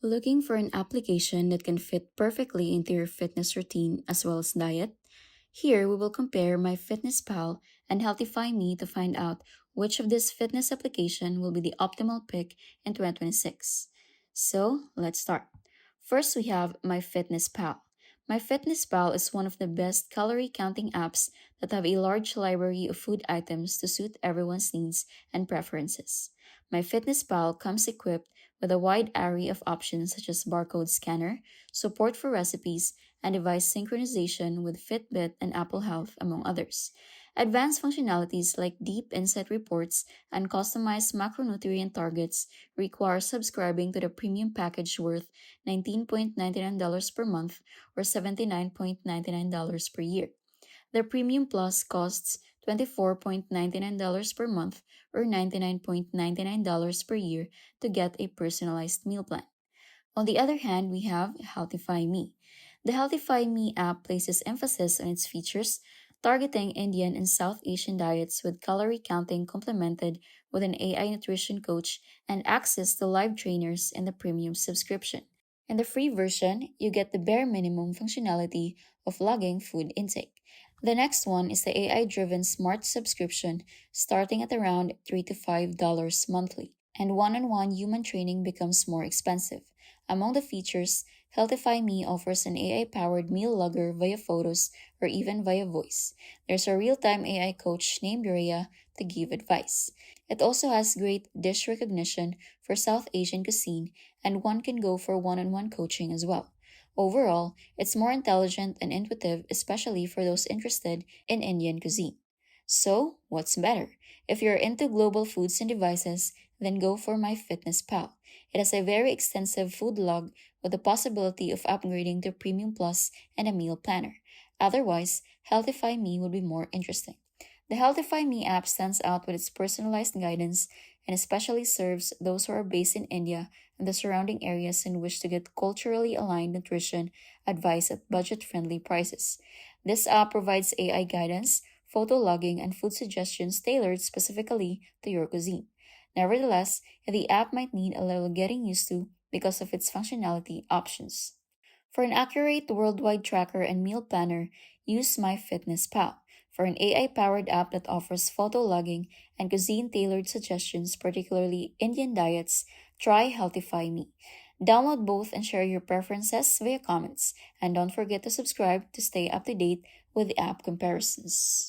Looking for an application that can fit perfectly into your fitness routine as well as diet? Here we will compare MyFitnessPal and HealthifyMe to find out which of this fitness application will be the optimal pick in 2026. So let's start. First, we have MyFitnessPal. MyFitnessPal is one of the best calorie counting apps that have a large library of food items to suit everyone's needs and preferences. MyFitnessPal comes equipped with a wide array of options such as barcode scanner, support for recipes, and device synchronization with Fitbit and Apple Health, among others. Advanced functionalities like deep insight reports and customized macronutrient targets require subscribing to the premium package worth $19.99 per month or $79.99 per year. The Premium Plus costs $24.99 per month or $99.99 per year to get a personalized meal plan. On the other hand, we have HealthifyMe. The HealthifyMe app places emphasis on its features, targeting Indian and South Asian diets with calorie counting complemented with an AI nutrition coach and access to live trainers in the premium subscription. In the free version, you get the bare minimum functionality of logging food intake. The next one is the AI driven smart subscription starting at around $3 to $5 monthly, and one on one human training becomes more expensive. Among the features, Healthify Me offers an AI powered meal logger via photos or even via voice. There's a real time AI coach named Rhea to give advice. It also has great dish recognition for South Asian cuisine, and one can go for one on one coaching as well. Overall, it's more intelligent and intuitive, especially for those interested in Indian cuisine. So, what's better? If you're into global foods and devices, then go for MyFitnessPal. It has a very extensive food log with the possibility of upgrading to Premium Plus and a meal planner. Otherwise, Healthify Me would be more interesting. The Healthify Me app stands out with its personalized guidance and especially serves those who are based in India and the surrounding areas and wish to get culturally aligned nutrition advice at budget friendly prices. This app provides AI guidance, photo logging, and food suggestions tailored specifically to your cuisine. Nevertheless, the app might need a little getting used to because of its functionality options. For an accurate worldwide tracker and meal planner, use MyFitnessPal. For an AI powered app that offers photo logging and cuisine tailored suggestions, particularly Indian diets, try Healthify Me. Download both and share your preferences via comments. And don't forget to subscribe to stay up to date with the app comparisons.